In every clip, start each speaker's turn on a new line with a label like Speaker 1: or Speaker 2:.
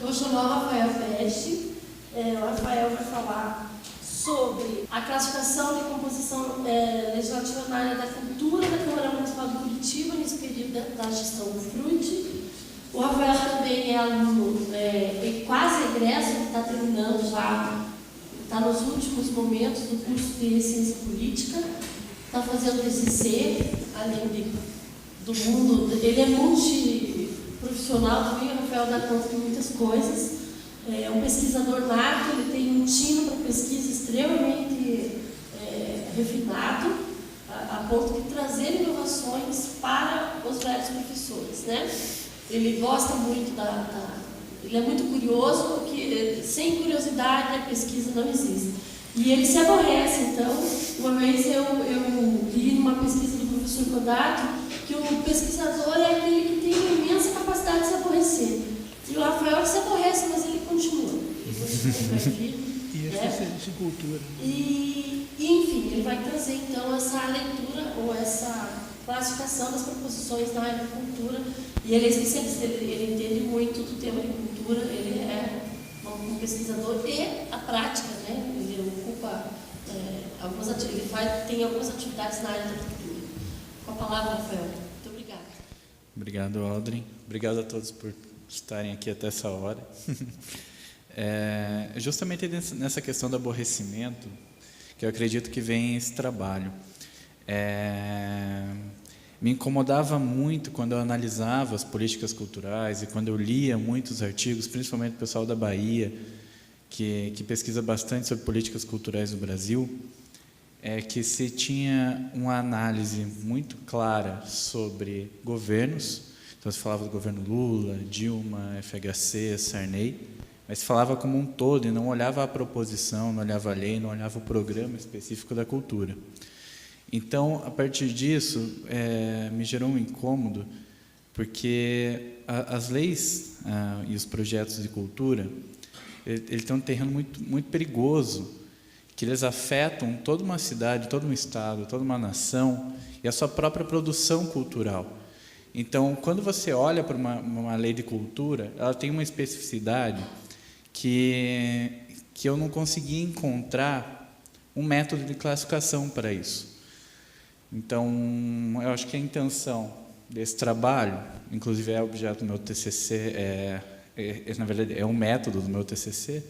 Speaker 1: Eu vou chamar o Rafael Peste. O Rafael vai falar sobre a classificação de composição legislativa na área da cultura da Câmara Municipal de Curitiba, nesse período da gestão do FRUT. O Rafael também é aluno, quase egresso, ele está terminando já, está nos últimos momentos do curso de Ciência Política, está fazendo TCC, além do mundo, ele é multiprofissional também, o Rafael dá conta de muitas coisas, é um pesquisador nato, ele tem um tino para pesquisa extremamente refinado, a ponto de trazer inovações para os velhos professores, né? Ele gosta muito ele é muito curioso, porque sem curiosidade a pesquisa não existe. E ele se aborrece, então, uma vez eu li numa pesquisa do professor Kodato que o pesquisador é aquele que tem uma imensa capacidade de se aborrecer. E o Rafael se aborrece, mas ele continua.
Speaker 2: E essa é cultura.
Speaker 1: E, enfim, ele vai trazer, então, essa leitura ou essa classificação das proposições na área da cultura. E ele é especialista, ele entende muito do tema de cultura, ele é um pesquisador e a prática, né? Ele ocupa tem algumas atividades na área da cultura. Com a palavra, Rafael. Muito obrigada.
Speaker 3: Obrigado, Aldrin. Obrigado a todos por estarem aqui até essa hora. Justamente nessa questão do aborrecimento, que eu acredito que vem esse trabalho. Me incomodava muito quando eu analisava as políticas culturais e quando eu lia muitos artigos, principalmente o pessoal da Bahia, que pesquisa bastante sobre políticas culturais no Brasil, que se tinha uma análise muito clara sobre governos. Então, se falava do governo Lula, Dilma, FHC, Sarney, mas se falava como um todo e não olhava a proposição, não olhava a lei, não olhava o programa específico da cultura. Então, a partir disso, me gerou um incômodo, porque as leis e os projetos de cultura, eles têm um terreno muito, muito perigoso, que eles afetam toda uma cidade, todo um estado, toda uma nação e a sua própria produção cultural. Então, quando você olha para uma lei de cultura, ela tem uma especificidade que eu não consegui encontrar um método de classificação para isso. Então, eu acho que a intenção desse trabalho, inclusive é objeto do meu TCC, na verdade, é um método do meu TCC,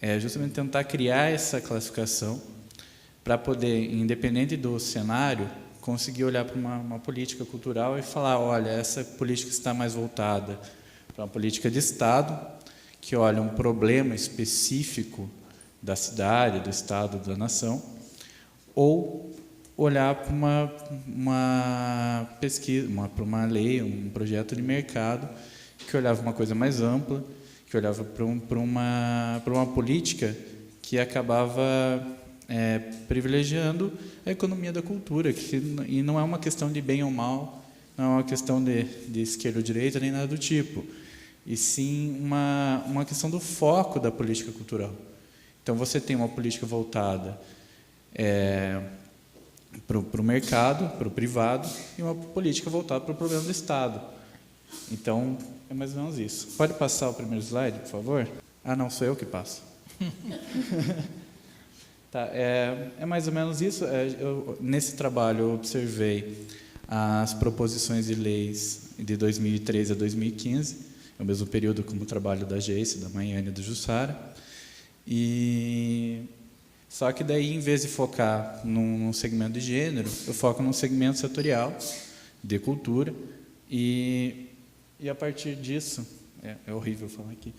Speaker 3: é justamente tentar criar essa classificação para poder, independente do cenário, conseguir olhar para uma política cultural e falar, olha, essa política está mais voltada para uma política de Estado, que olha um problema específico da cidade, do Estado, da nação, ou olhar para uma pesquisa, para uma lei, um projeto de mercado, que olhava uma coisa mais ampla, que olhava para uma política que acabava privilegiando a economia da cultura, e não é uma questão de bem ou mal, não é uma questão de esquerda ou direita, nem nada do tipo, e sim uma questão do foco da política cultural. Então, você tem uma política voltada para o mercado, para o privado, e uma política voltada para o problema do Estado. Então, é mais ou menos isso. Pode passar o primeiro slide, por favor? Ah, não, sou eu que passo. Tá, é mais ou menos isso. Nesse trabalho, eu observei as proposições de leis de 2013 a 2015, é o mesmo período como o trabalho da Geice, da Maiane e do Jussara. Só que daí, em vez de focar num segmento de gênero, eu foco num segmento setorial de cultura, e a partir disso, é horrível falar aqui,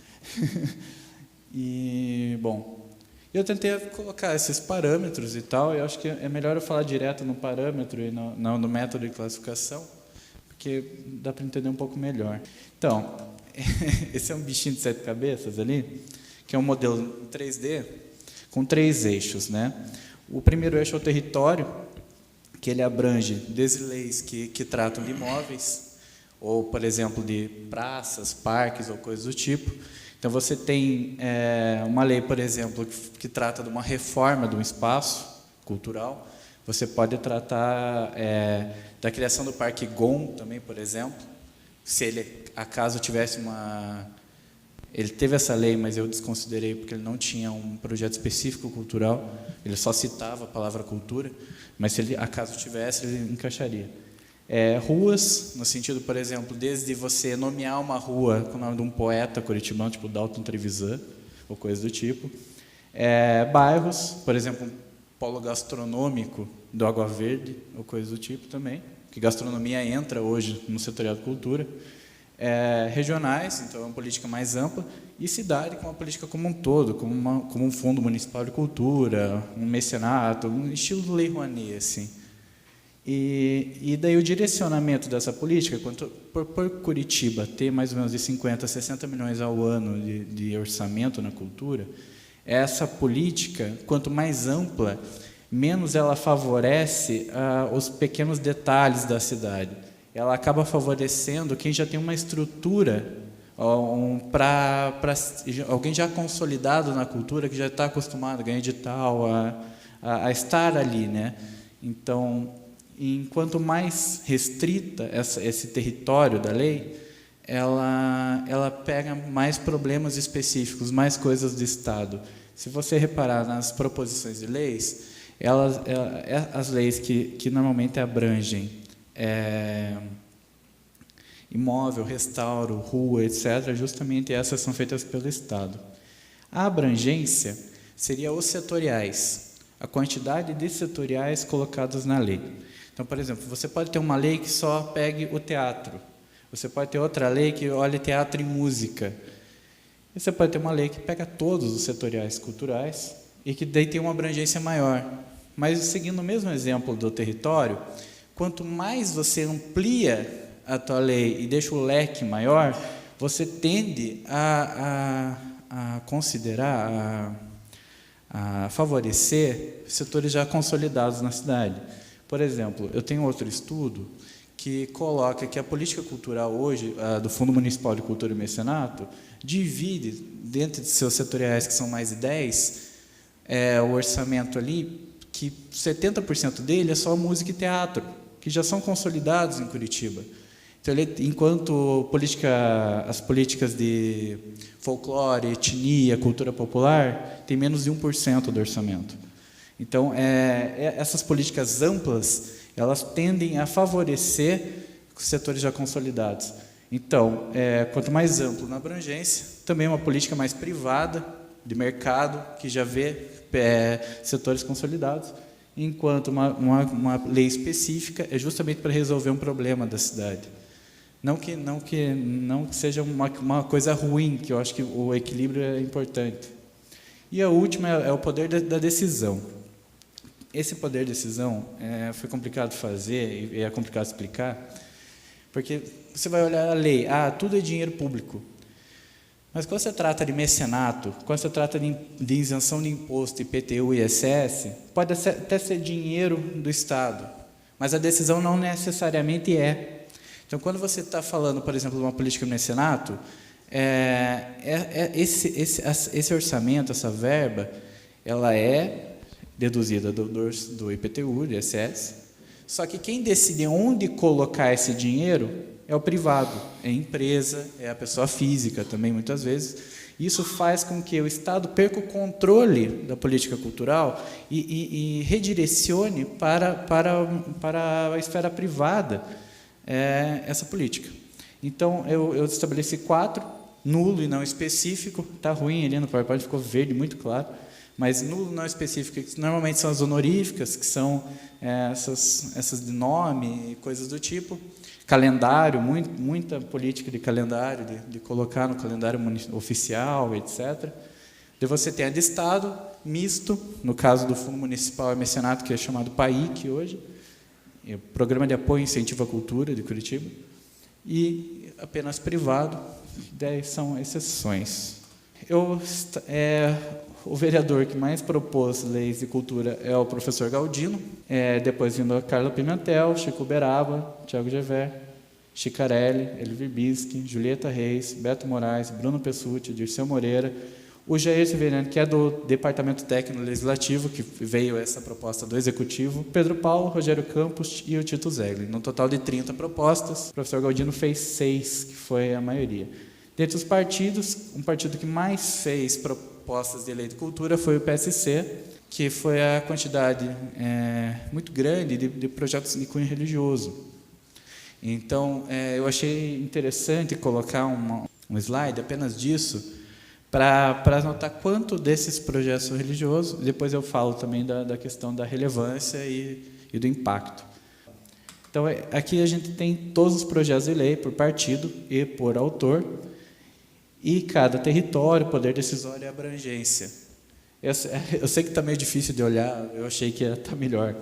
Speaker 3: bom, eu tentei colocar esses parâmetros e tal, e eu acho que é melhor eu falar direto no parâmetro e não no método de classificação, porque dá para entender um pouco melhor. Então, esse é um bichinho de 7 cabeças ali, que é um modelo em 3D, com 3 eixos, né? O primeiro eixo é o território, que ele abrange desde leis que tratam de imóveis, ou, por exemplo, de praças, parques ou coisas do tipo. Então, você tem uma lei, por exemplo, que trata de uma reforma de um espaço cultural. Você pode tratar da criação do Parque GOM também, por exemplo, se ele, acaso, tivesse Ele teve essa lei, mas eu desconsiderei porque ele não tinha um projeto específico cultural, ele só citava a palavra cultura, mas se ele acaso tivesse, ele encaixaria. Ruas, no sentido, por exemplo, desde você nomear uma rua com o nome de um poeta curitibano, tipo Dalton Trevisan, ou coisa do tipo. Bairros, por exemplo, um polo gastronômico do Água Verde, ou coisa do tipo também, que gastronomia entra hoje no setorial de cultura. Regionais, então é uma política mais ampla, e cidade com uma política como um todo, como um fundo municipal de cultura, um mecenato, um estilo Lei Rouanet, assim. E daí o direcionamento dessa política, por Curitiba ter mais ou menos de 50 a 60 milhões ao ano de orçamento na cultura, essa política, quanto mais ampla, menos ela favorece os pequenos detalhes da cidade. Ela acaba favorecendo quem já tem uma estrutura, alguém já consolidado na cultura, que já está acostumado a ganhar edital, a estar ali, né? Então, enquanto mais restrita esse território da lei, ela pega mais problemas específicos, mais coisas do Estado. Se você reparar nas proposições de leis, as leis que normalmente abrangem imóvel, restauro, rua, etc., justamente essas são feitas pelo Estado. A abrangência seria os setoriais, a quantidade de setoriais colocados na lei. Então, por exemplo, você pode ter uma lei que só pegue o teatro, você pode ter outra lei que olhe teatro e música, e você pode ter uma lei que pega todos os setoriais culturais e que daí tem uma abrangência maior. Mas, seguindo o mesmo exemplo do território, quanto mais você amplia a tua lei e deixa o leque maior, você tende a considerar, a favorecer setores já consolidados na cidade. Por exemplo, eu tenho outro estudo que coloca que a política cultural hoje, do Fundo Municipal de Cultura e Mecenato, divide, dentro de seus setoriais, que são mais de 10, o orçamento ali, que 70% dele é só música e teatro, que já são consolidados em Curitiba. Então, enquanto as políticas de folclore, etnia, cultura popular, tem menos de 1% do orçamento. Então, essas políticas amplas, elas tendem a favorecer os setores já consolidados. Então, quanto mais amplo na abrangência, também uma política mais privada, de mercado, que já vê setores consolidados, enquanto uma lei específica é justamente para resolver um problema da cidade. Não que seja uma coisa ruim, que eu acho que o equilíbrio é importante. E a última é o poder da decisão. Esse poder de decisão foi complicado fazer e é complicado explicar, porque você vai olhar a lei, tudo é dinheiro público. Mas quando você trata de mecenato, quando você trata de isenção de imposto, IPTU e ISS, pode até ser dinheiro do Estado, mas a decisão não necessariamente é. Então, quando você está falando, por exemplo, de uma política de mecenato, esse orçamento, essa verba, ela é deduzida do IPTU, do ISS, só que quem decide onde colocar esse dinheiro é o privado, é a empresa, é a pessoa física também, muitas vezes. Isso faz com que o Estado perca o controle da política cultural e redirecione para a esfera privada essa política. Então, eu estabeleci 4, nulo e não específico, está ruim ali no PowerPoint, ficou verde, muito claro, mas nulo não específico, que normalmente são as honoríficas, que são essas de nome e coisas do tipo. Calendário, muita política de calendário, de colocar no calendário oficial, etc. Daí você tem a de Estado, misto, no caso do Fundo Municipal e Mecenato, que é chamado PAIC hoje, o Programa de Apoio e Incentivo à Cultura de Curitiba, e apenas privado, daí são exceções. O vereador que mais propôs leis de cultura é o professor Galdino, depois vindo a Carla Pimentel, Chico Uberaba, Tiago Gever, Chicarelli, Elvir Bischi, Julieta Reis, Beto Moraes, Bruno Pessutti, Dirceu Moreira, o Jair Severiano, que é do Departamento Técnico Legislativo, que veio essa proposta do Executivo, Pedro Paulo, Rogério Campos e o Tito Zegli. No total de 30 propostas, o professor Galdino fez 6, que foi a maioria. Dentre os partidos, um partido que mais fez propostas de lei de cultura foi o PSC, que foi a quantidade muito grande de projetos de cunho religioso. Então, eu achei interessante colocar um slide apenas disso, para notar quanto desses projetos são religiosos. Depois eu falo também da questão da relevância e do impacto. Então, aqui a gente tem todos os projetos de lei por partido e por autor, e cada território, poder decisório e abrangência. Eu sei que está meio difícil de olhar, eu achei que ia estar melhor,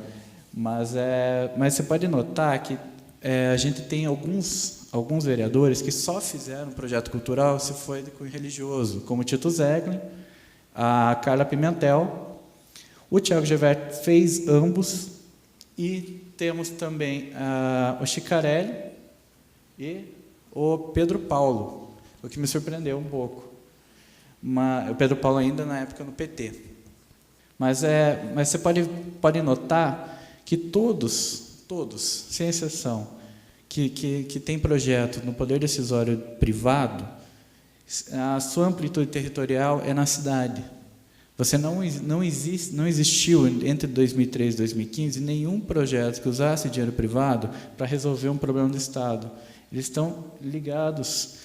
Speaker 3: mas você pode notar que a gente tem alguns vereadores que só fizeram projeto cultural se foi de cunho religioso, como o Tito Zeglin, a Carla Pimentel, o Thiago Gevert fez ambos, e temos também o Chicarelli e o Pedro Paulo, o que me surpreendeu um pouco. O Pedro Paulo ainda na época no PT. Mas você pode notar que todos, sem exceção, que tem projeto no poder decisório privado, a sua amplitude territorial é na cidade. Você não existiu entre 2003 e 2015 nenhum projeto que usasse dinheiro privado para resolver um problema do Estado. Eles estão ligados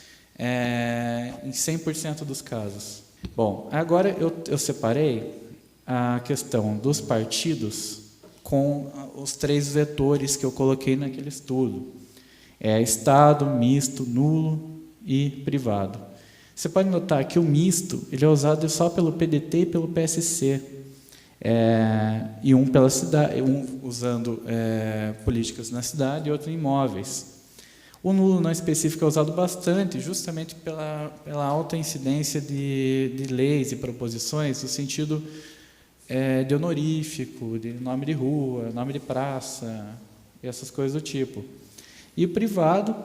Speaker 3: em 100% dos casos. Bom, agora eu separei a questão dos partidos com os 3 vetores que eu coloquei naquele estudo. Estado, misto, nulo e privado. Você pode notar que o misto ele é usado só pelo PDT e pelo PSC, e um pela cidade, um usando políticas na cidade e outro em imóveis. O nulo não específico é usado bastante, justamente pela alta incidência de leis e proposições, no sentido de honorífico, de nome de rua, nome de praça, e essas coisas do tipo. E o privado,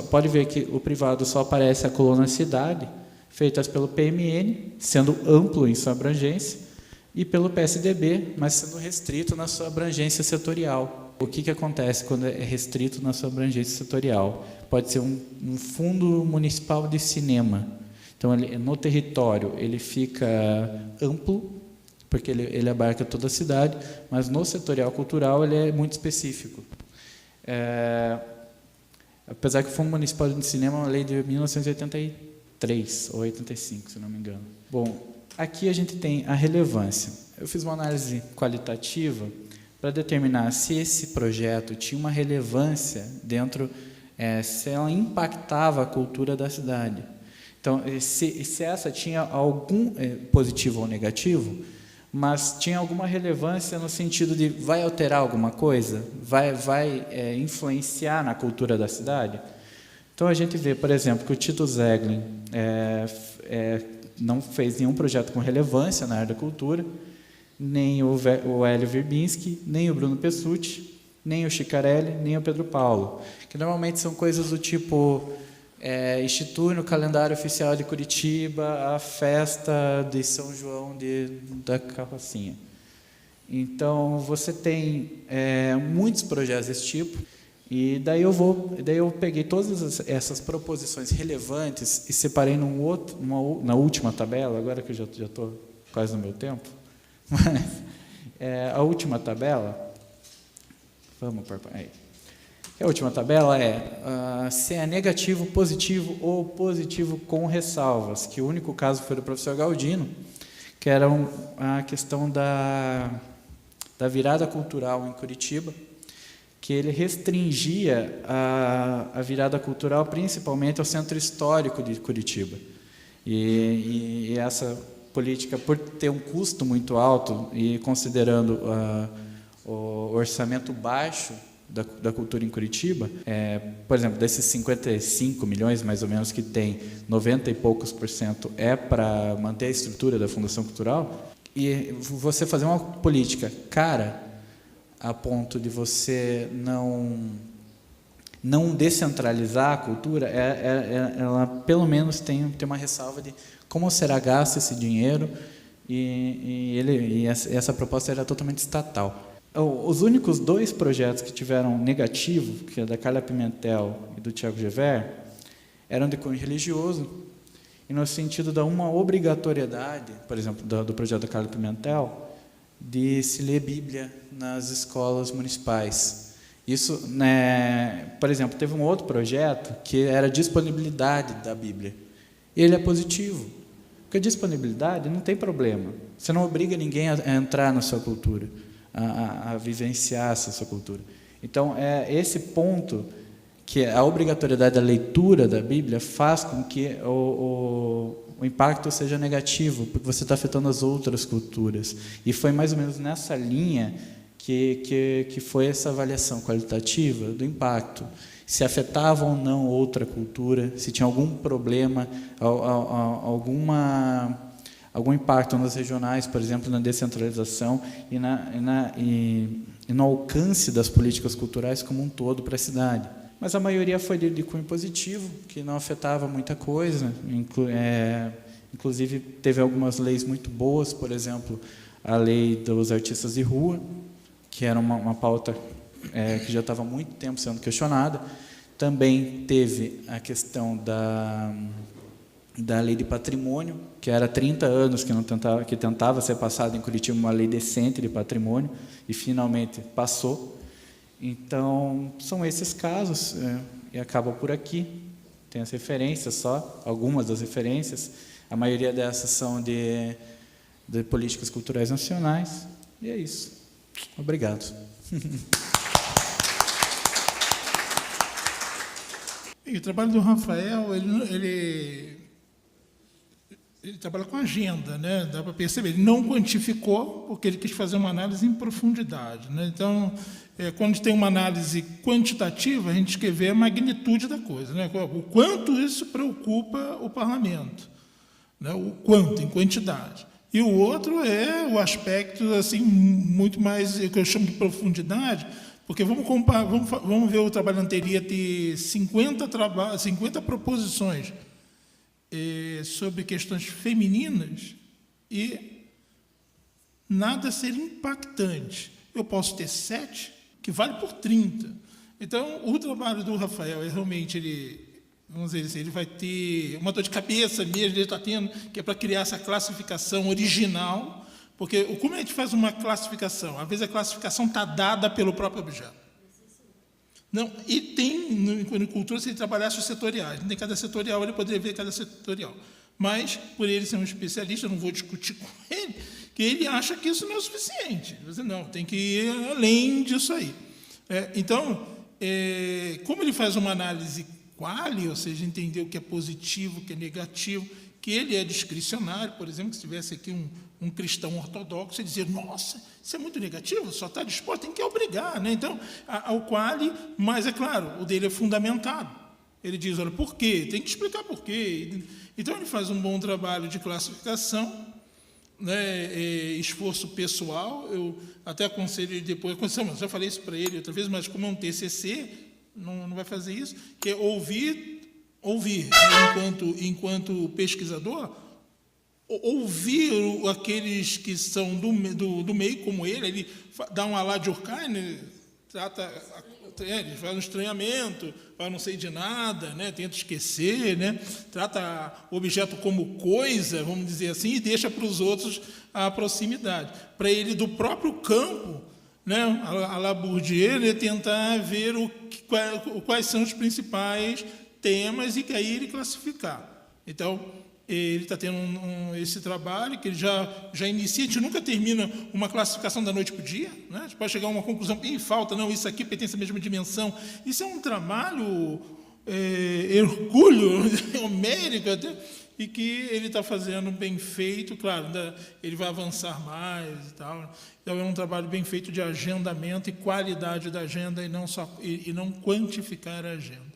Speaker 3: pode ver que o privado só aparece a coluna cidade, feitas pelo PMN, sendo amplo em sua abrangência, e pelo PSDB, mas sendo restrito na sua abrangência setorial. O que acontece quando é restrito na sua abrangência setorial? Pode ser um fundo municipal de cinema. Então, no território, ele fica amplo, porque ele abarca toda a cidade, mas no setorial cultural ele é muito específico. Apesar que o Fundo Municipal de Cinema é uma lei de 1983, ou 85, se não me engano. Bom, aqui a gente tem a relevância. Eu fiz uma análise qualitativa para determinar se esse projeto tinha uma relevância dentro, se ela impactava a cultura da cidade. Então, se essa tinha algum positivo ou negativo, mas tinha alguma relevância no sentido de vai alterar alguma coisa, vai influenciar na cultura da cidade. Então, a gente vê, por exemplo, que o Tito Zeglin não fez nenhum projeto com relevância na área da cultura, nem o Hélio Virbinski, nem o Bruno Pessutti, nem o Chicarelli, nem o Pedro Paulo, que normalmente são coisas do tipo institui no calendário oficial de Curitiba a festa de São João da Carrocinha. Então, você tem muitos projetos desse tipo, e daí eu peguei todas essas proposições relevantes e separei na última tabela, agora que eu já estou quase no meu tempo, mas a última tabela, vamos para aí. A última tabela se é negativo, positivo ou positivo com ressalvas, que o único caso foi do professor Galdino, que era a questão da virada cultural em Curitiba, que ele restringia a virada cultural principalmente ao centro histórico de Curitiba. E essa política, por ter um custo muito alto e considerando o orçamento baixo da cultura em Curitiba, por exemplo, desses 55 milhões, mais ou menos, que tem, 90 e poucos % para manter a estrutura da Fundação Cultural, e você fazer uma política cara a ponto de você não descentralizar a cultura, ela pelo menos tem uma ressalva de como será gasto esse dinheiro, e essa proposta era totalmente estatal. Os únicos 2 projetos que tiveram negativo, que é da Carla Pimentel e do Thiago Gevert, eram de cunho religioso, e no sentido de uma obrigatoriedade, por exemplo, do projeto da Carla Pimentel, de se ler Bíblia nas escolas municipais. Isso, né, por exemplo, teve um outro projeto que era a disponibilidade da Bíblia. E ele é positivo, porque a disponibilidade não tem problema. Você não obriga ninguém a entrar na sua cultura, a vivenciar essa sua cultura. Então, esse ponto, que a obrigatoriedade da leitura da Bíblia, faz com que o impacto seja negativo, porque você está afetando as outras culturas. E foi mais ou menos nessa linha que foi essa avaliação qualitativa do impacto. Se afetava ou não outra cultura, se tinha algum problema, algum impacto nas regionais, por exemplo, na descentralização e no alcance das políticas culturais como um todo para a cidade. Mas a maioria foi de cunho positivo, que não afetava muita coisa. Inclusive, teve algumas leis muito boas, por exemplo, a lei dos artistas de rua, que era uma pauta que já estava há muito tempo sendo questionada. Também teve a questão da lei de patrimônio, que era 30 anos que tentava ser passada em Curitiba uma lei decente de patrimônio, e finalmente passou. Então, são esses casos, e acaba por aqui. Tem as referências só, algumas das referências. A maioria dessas são de políticas culturais nacionais, e é isso. Obrigado.
Speaker 2: E o trabalho do Rafael, ele trabalha com agenda, né? Dá para perceber. Ele não quantificou, porque ele quis fazer uma análise em profundidade, né? Então, quando tem uma análise quantitativa, a gente quer ver a magnitude da coisa, né? O quanto isso preocupa o parlamento, né? O quanto, em quantidade. E o outro é o aspecto assim, muito mais, que eu chamo de profundidade, porque vamos ver o trabalho anterior ter 50 proposições sobre questões femininas e nada ser impactante. Eu posso ter 7, que vale por 30. Então, o trabalho do Rafael realmente, vamos dizer assim, ele vai ter uma dor de cabeça mesmo, ele está tendo, que é para criar essa classificação original, porque como a gente faz uma classificação? Às vezes a classificação está dada pelo próprio objeto. Não, e tem, em cultura, se ele trabalhasse os setoriais, tem cada setorial, ele poderia ver cada setorial. Mas, por ele ser um especialista, eu não vou discutir com ele, que ele acha que isso não é o suficiente. Não, tem que ir além disso aí. Então, como ele faz uma análise quali, ou seja, entender o que é positivo, o que é negativo, que ele é discricionário, por exemplo, que se tivesse aqui um cristão ortodoxo, ele dizer, nossa, isso é muito negativo, só está disposto, tem que obrigar, né? Então, ao quali, mas é claro, o dele é fundamentado. Ele diz, olha, por quê? Tem que explicar por quê. Então, ele faz um bom trabalho de classificação, né, esforço pessoal. Eu até aconselho ele depois, eu já falei isso para ele outra vez, mas como é um TCC, não vai fazer isso, que é ouvir enquanto pesquisador, ouvir aqueles que são do meio, como ele dá um alá de Urkheim, ele faz um estranhamento, não sei de nada, né, tenta esquecer, né, trata o objeto como coisa, vamos dizer assim, e deixa para os outros a proximidade. Para ele, do próprio campo, né, a la Bourdieu, ele tentar ver quais são os principais temas e que aí ele classificar. Então, ele está tendo esse trabalho que ele já inicia. A gente nunca termina uma classificação da noite para o dia, né? A gente pode chegar a uma conclusão, falta, não, isso aqui pertence à mesma dimensão. Isso é um trabalho hercúleo, homérico até, e que ele está fazendo bem feito. Claro, ele vai avançar mais e tal. Então, é um trabalho bem feito de agendamento e qualidade da agenda, e não quantificar a agenda.